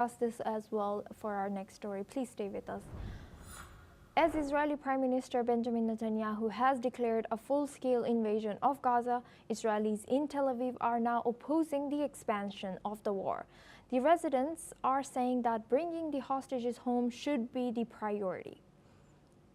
Discuss this as well for our next story. Please stay with us. As Israeli Prime Minister Benjamin Netanyahu has declared a full-scale invasion of Gaza, Israelis in Tel Aviv are now opposing the expansion of the war. The residents are saying that bringing the hostages home should be the priority.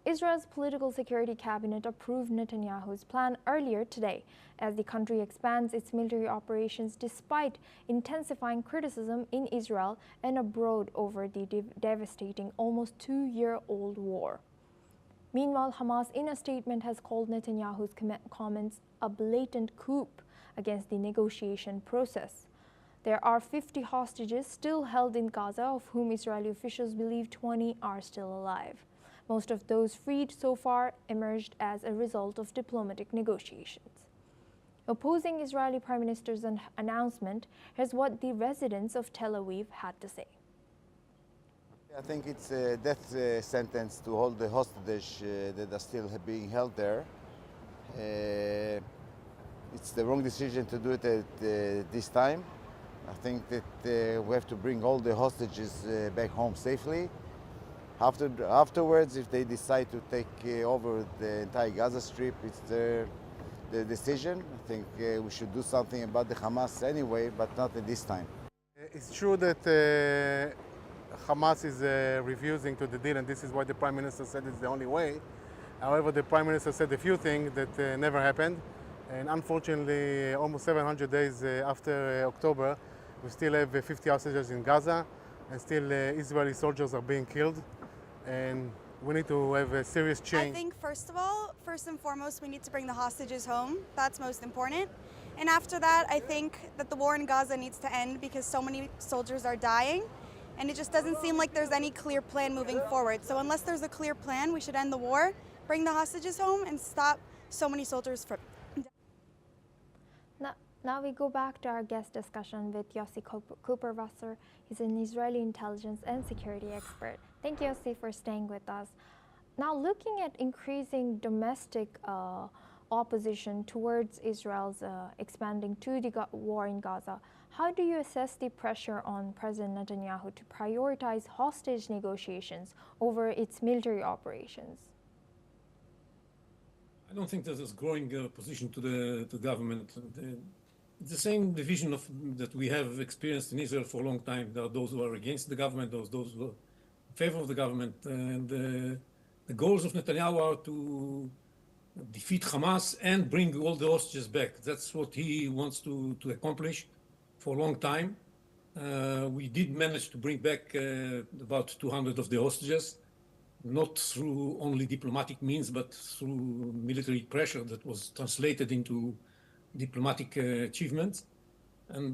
Israel's political security cabinet approved Netanyahu's plan earlier today as the country expands its military operations despite intensifying criticism in Israel and abroad over the devastating almost two-year-old war. Meanwhile, Hamas in a statement has called Netanyahu's comments a blatant coup against the negotiation process. There are 50 hostages still held in Gaza, of whom Israeli officials believe 20 are still alive. Most of those freed so far emerged as a result of diplomatic negotiations. Opposing Israeli Prime Minister's announcement, here's what the residents of Tel Aviv had to say. I think it's a death sentence to hold the hostage that are still being held there. It's the wrong decision to do it at this time. I think that we have to bring all the hostages back home safely. Afterwards, if they decide to take over the entire Gaza Strip, it's their decision. I think we should do something about the Hamas anyway, but not at this time. It's true that Hamas is refusing to the deal, and this is why the Prime Minister said it's the only way. However, the Prime Minister said a few things that never happened, and unfortunately, almost 700 days after October, we still have 50 hostages in Gaza, and still Israeli soldiers are being killed. And we need to have a serious change. I think first and foremost, we need to bring the hostages home. That's most important. And after that, I think that the war in Gaza needs to end because so many soldiers are dying. And it just doesn't seem like there's any clear plan moving forward. So unless there's a clear plan, we should end the war, bring the hostages home, and stop so many soldiers from. Now we go back to our guest discussion with Yossi Cooper-Wasser. He's an Israeli intelligence and security expert. Thank you, Yossi, for staying with us. Now, looking at increasing domestic opposition towards Israel's expanding to the war in Gaza, how do you assess the pressure on President Netanyahu to prioritize hostage negotiations over its military operations? I don't think there's a growing opposition to the government. It's the same division that we have experienced in Israel for a long time. There are those who are against the government, those who are in favor of the government. And the goals of Netanyahu are to defeat Hamas and bring all the hostages back. That's what he wants to accomplish for a long time. We did manage to bring back about 200 of the hostages, not through only diplomatic means, but through military pressure that was translated into diplomatic achievements. And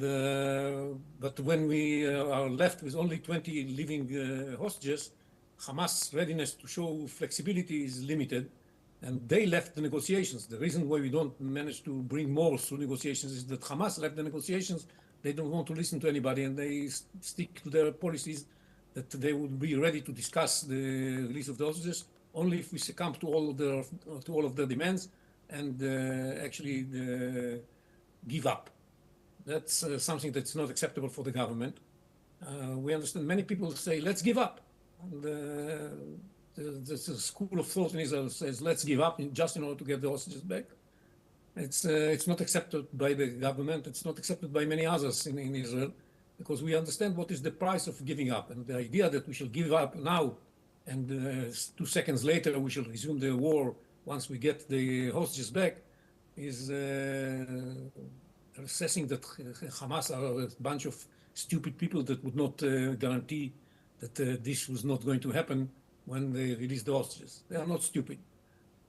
but when we are left with only 20 living hostages, Hamas' readiness to show flexibility is limited, and they left the negotiations. The reason why we don't manage to bring more through negotiations is that Hamas left the negotiations. They don't want to listen to anybody, and they stick to their policies that they would be ready to discuss the release of the hostages only if we succumb to all of their demands and actually give up. That's something that's not acceptable for the government. We understand many people say, let's give up. And there's a school of thought in Israel says, let's give up just in order to get the hostages back. It's not accepted by the government. It's not accepted by many others in Israel, because we understand what is the price of giving up. And the idea that we shall give up now and 2 seconds later we shall resume the war once we get the hostages back is assessing that Hamas are a bunch of stupid people that would not guarantee that this was not going to happen when they release the hostages. They are not stupid.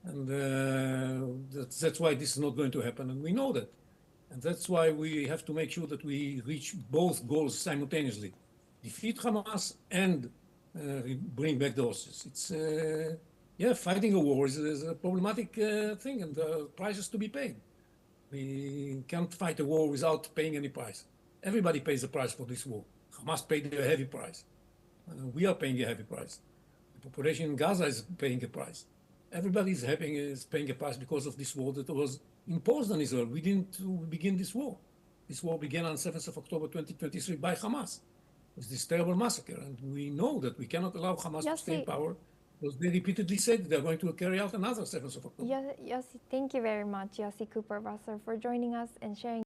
And that's why this is not going to happen. And we know that. And that's why we have to make sure that we reach both goals simultaneously. Defeat Hamas and bring back the hostages. It's, fighting a war is a problematic thing, and the price is to be paid. We can't fight a war without paying any price. Everybody pays a price for this war. Hamas paid a heavy price. We are paying a heavy price. The population in Gaza is paying a price. Everybody is paying a price because of this war that was imposed on Israel. We didn't begin this war. This war began on 7th of October 2023 by Hamas. with this terrible massacre. And we know that we cannot allow Hamas to stay in power because they repeatedly said they're going to carry out another 7th of October. Yossi, thank you very much, Yossi Cooper-Wasser, for joining us and sharing